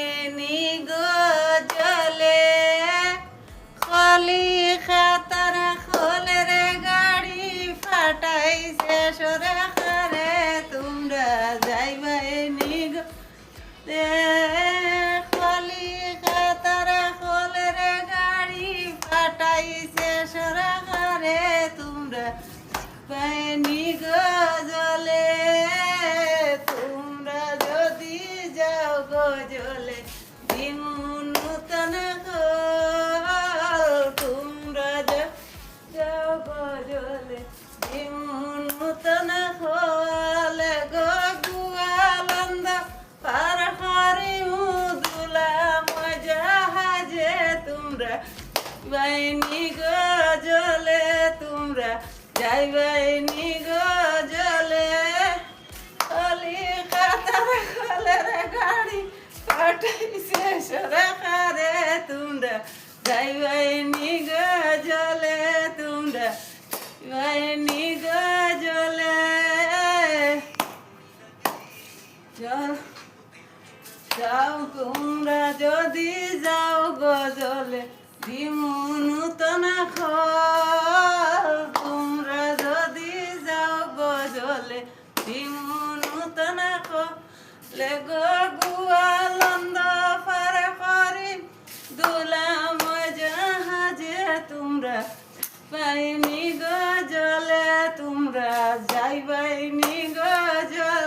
যাইবাইনি গজলে খলি খাতার খোলের গাড়ি ফাটাইছে সরে খারে তোমরা যাইবাইনি গজলে খলি খাতার খোলের গাড়ি ফাটাইছে সরে খারে তোমরা বাইনি গজলে তোমরা যদি যাও গজলে দিমু নূতন তোমরা যাও গজলে দিমু নূতন খোলে গো গুয়ালন্দ পার হরিমু দুলা মজাহাজে তোমরা বাইনি গজলে তোমরা যাইবাইনি গজলে খলি খাতার খোলের গাড়ি পাঠাইছে সরকারে তোমরা যাইবাইনি গজলে তোমরা যাইবাইনি গজলে যাও তোমরা যদি যাও গজলে দিমু নূতন তোমরা যদি যাও গজলে দিমু নূতন খোলে গো গুয়ালন্দ পার করি দুলাম জাহাজে তোমরা বাইনি গজলে তোমরা যাইবাইনি গজলে